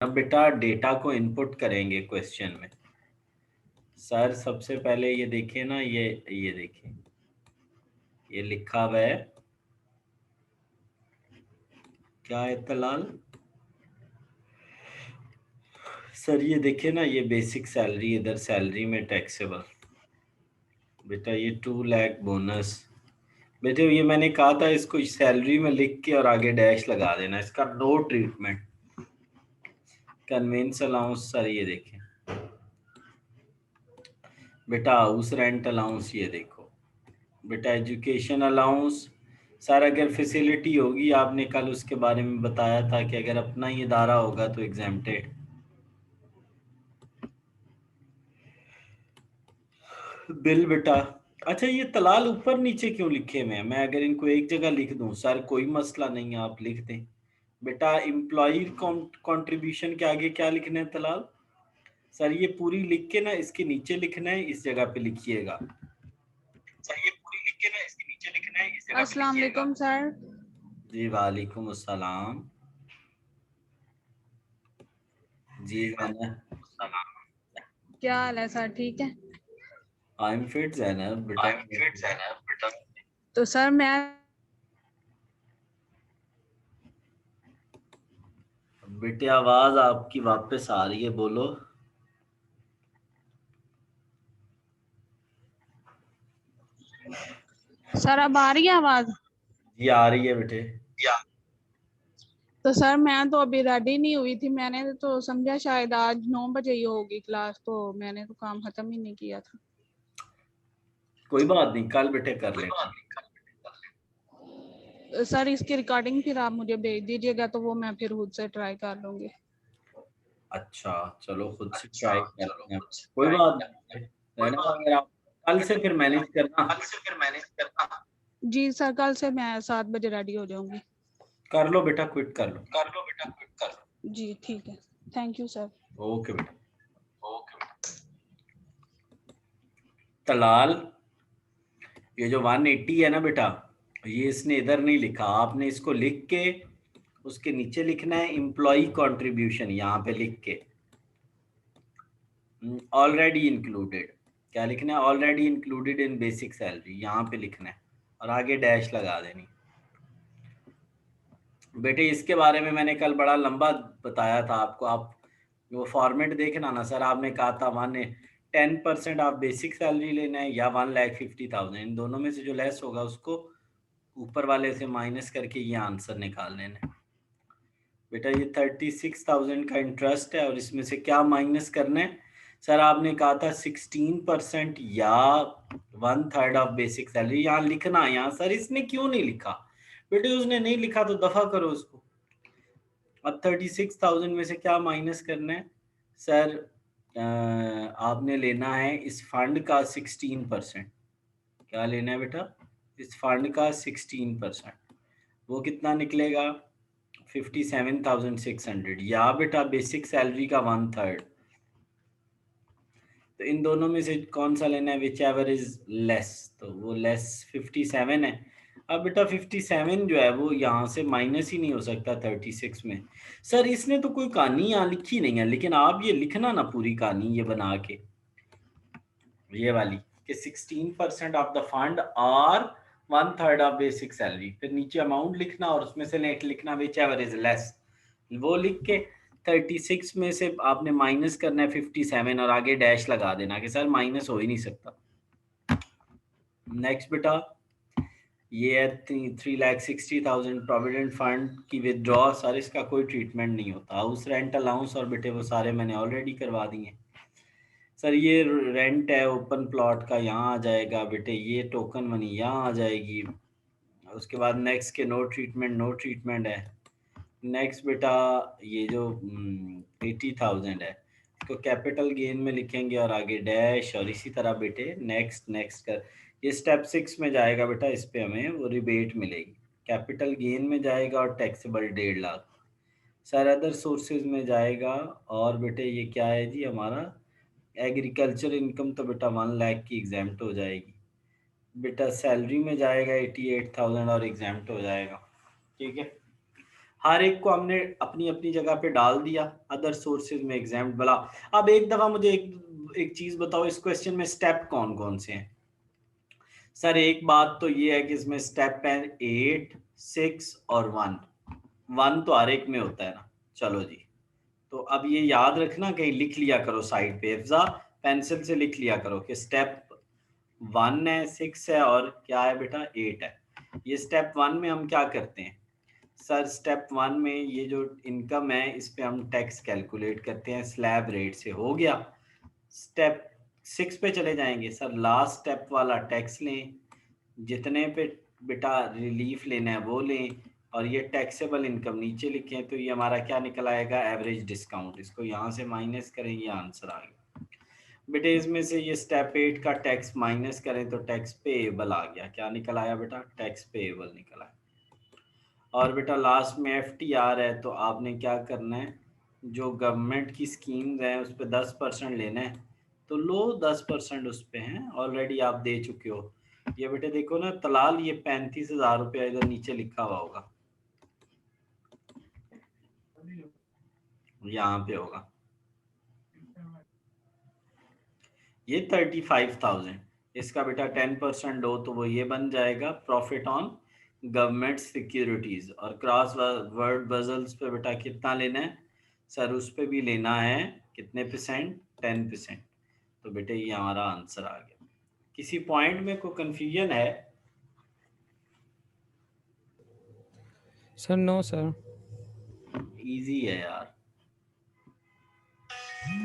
अब बेटा डेटा को इनपुट करेंगे क्वेश्चन में। सर सबसे पहले ये देखिए ना, ये देखिए, ये लिखा हुआ है, क्या है तलाल? सर ये देखिए ना, ये बेसिक सैलरी, इधर सैलरी में टैक्सेबल। बेटा ये 2 लाख बोनस। बेटे ये मैंने कहा था इसको सैलरी में लिख के और आगे डैश लगा देना, इसका no treatment. Conveyance allowance, sir ये देखें बेटा, हाउस रेंट अलाउंस, ये देखो बेटा, एजुकेशन अलाउंस। सर अगर फैसिलिटी होगी, आपने कल उसके बारे में बताया था कि अगर अपना ही इदारा होगा तो एग्जेम्प्टेड। बिल बेटा, अच्छा ये तलाल ऊपर नीचे क्यों लिखे हुए हैं? मैं अगर इनको एक जगह लिख दूं सर, कोई मसला नहीं है, आप लिख दें। बेटा एम्प्लॉय कंट्रीब्यूशन के आगे क्या लिखना है तलाल? सर ये पूरी लिख के ना इसके नीचे लिखना है, इस जगह पे लिखिएगा। सर ये पूरी लिख के ना इसके नीचे लिखना है, इस जगह पे अस्सलाम लिखिएगा। वालेकुम सर। जी वालेकुम अस्सलाम। जी जैनब, क्या हाल है सर, ठीक है? आई एम फिट जैनब बेटा। आई एम फिट जैनब बेटा। तो सर मैं बेटे आवाज आपकी वापस आ रही है, बोलो। सर अब आ रही है आवाज? जी आ रही है बेटे। या तो सर मैं तो अभी रेडी नहीं हुई थी, मैंने तो समझा शायद आज 9 बजे ही होगी क्लास, तो मैंने तो काम खत्म ही नहीं किया था। कोई बात नहीं, कल बेटे कर कोई बात लेंगे। नहीं सर, इसकी रिकॉर्डिंग फिर आप मुझे भेज दीजिएगा तो वो मैं फिर खुद से ट्राई कर लूंगी। अच्छा चलो, खुद से अच्छा ट्राई चलो, करते हैं। खुद से कोई ट्राई बात करते हैं। नहीं कोई जैनब, बात अगर आप कल से फिर मैनेज करना। कल से फिर मैनेज करना। जी सर, कल से मैं 7 बजे रेडी हो जाऊंगी। कर लो बेटा, क्विट कर लो। कर लो बेटा, क्विक कर लो। जी ठीक है, थैंक यू सर। ओके बेटा। ओके। तलाल, ये जो 180 है ना बेटा, ये इसने इधर नहीं लिखा, आपने इसको लिख के उसके नीचे लिखना है एम्प्लॉय कंट्रीब्यूशन, यहाँ पे लिख के ऑलरेडी इंक्लूडेड। क्या लिखना है? Already included in basic salary, यहाँ पे लिखना है और आगे डैश लगा देनी। बेटे इसके बारे में मैंने कल बड़ा लंबा बताया था आपको, आप वो फॉर्मेट देखना ना। सर आपने कहा था माने 10% आप बेसिक सैलरी लेना है या 1,50,000, इन दोनों में से जो लेस होगा उसको ऊपर वाले से माइनस करके ये आंसर निकाल लेना है। बेटा ये 36,000 का इंटरेस्ट है और इसमें से क्या माइनस करना है? सर आपने कहा था 16% या 1/3 ऑफ बेसिक सैलरी, यहाँ लिखना है। यहाँ सर इसने क्यों नहीं लिखा? बेटे उसने नहीं लिखा तो दफा करो उसको। अब 36,000 में से क्या माइनस करना है? सर आपने लेना है इस फंड का 16%। क्या लेना है बेटा? इस फंड का 16%। वो कितना निकलेगा? 57,600, या बेटा बेसिक सैलरी का 1/3। तो इन दोनों में से कौन सा लेना है? विच एवर इज लेस, तो वो लेस 57 है। अब बेटा 57 जो है वो यहाँ से माइनस ही नहीं हो सकता 36 में। सर इसने तो कोई कहानी यहाँ लिखी नहीं है, लेकिन आप ये लिखना ना पूरी कहानी ये बना के, ये वाली कि 16% ऑफ द फंड और 1/3 ऑफ बेसिक सैलरी, फिर नीचे अमाउंट लिखना और उसमें से नेट लिखना विच एवर इज लेस। वो लिख के 36 में से आपने माइनस करना है 57 और आगे डैश लगा देना कि सर माइनस हो ही नहीं सकता। नेक्स्ट बेटा, ये है 3,60,000 प्रोविडेंट फंड की विदड्रॉ। सर इसका कोई ट्रीटमेंट नहीं होता। हाउस रेंट अलाउंस और बेटे वो सारे मैंने ऑलरेडी करवा दिए। सर ये रेंट है ओपन प्लॉट का, यहाँ आ जाएगा बेटे। ये टोकन मनी यहाँ आ जाएगी। उसके बाद नेक्स्ट के नो ट्रीटमेंट, नो ट्रीटमेंट है। नेक्स्ट बेटा ये जो 80,000 है, इसको कैपिटल गेन में लिखेंगे और आगे डैश, और इसी तरह बेटे नेक्स्ट नेक्स्ट कर। ये स्टेप 6 में जाएगा बेटा, इस पे हमें वो रिबेट मिलेगी। कैपिटल गेन में जाएगा और taxable 1.5 lakh. Sir other sources में जाएगा और बेटे ये क्या है जी हमारा? एग्रीकल्चर इनकम, तो बेटा 1 लाख की एग्जाम्प्ट हो जाएगी। बेटा सैलरी में जाएगा 88,000 और एग्जाम्प्ट हो जाएगा। ठीक है। हर एक को हमने अपनी अपनी जगह पे डाल दिया, अदर सोर्सेज में एग्जाम्प्ट बला। अब एक दफा मुझे एक चीज बताओ, इस क्वेश्चन में स्टेप कौन कौन से हैं? सर एक बात तो ये है कि इसमें स्टेप है 8, 6 और 1। 1 तो हर एक में होता है ना। चलो जी, तो अब ये याद रखना, कहीं लिख लिया करो साइड पे, हिफ्जा पेंसिल से लिख लिया करो कि स्टेप 1 है, 6 है और क्या है बेटा 8 है। ये स्टेप 1 में हम क्या करते हैं सर? स्टेप 1 में ये जो इनकम है इस पे हम टैक्स कैलकुलेट करते हैं स्लैब रेट से, हो गया। स्टेप 6 पे चले जाएंगे सर, लास्ट स्टेप वाला टैक्स लें, जितने पे बेटा रिलीफ लेना है वो लें, और ये टैक्सेबल इनकम नीचे लिखें, तो ये हमारा क्या निकल आएगा? Average discount. इसको यहाँ से माइनस करें, ये आंसर आ गया बेटे। इसमें से ये स्टेप 8 का टैक्स माइनस करें तो टैक्स पेएबल आ गया। क्या निकल आया बेटा? टैक्स पेएबल निकल आया। और बेटा लास्ट में एफटीआर है, तो आपने क्या करना है, जो गवर्नमेंट की स्कीम्स हैं उस पर 10% लेना है, तो लो 10% उस पे हैं, ऑलरेडी आप दे चुके हो। ये बेटे देखो ना तलाल, ये 35,000 रुपया इधर नीचे लिखा हुआ होगा, यहाँ पे होगा ये 35,000। इसका बेटा 10% लो तो वो ये बन जाएगा प्रॉफिट ऑन गवर्नमेंट सिक्योरिटीज। और क्रॉस वर्ड बजल्स पे बेटा कितना लेना है सर? उस पे भी लेना है कितने परसेंट? 10%। तो बेटे ये हमारा आंसर आ गया। किसी पॉइंट में कोई कंफ्यूजन है? सर नो सर, इजी है यार।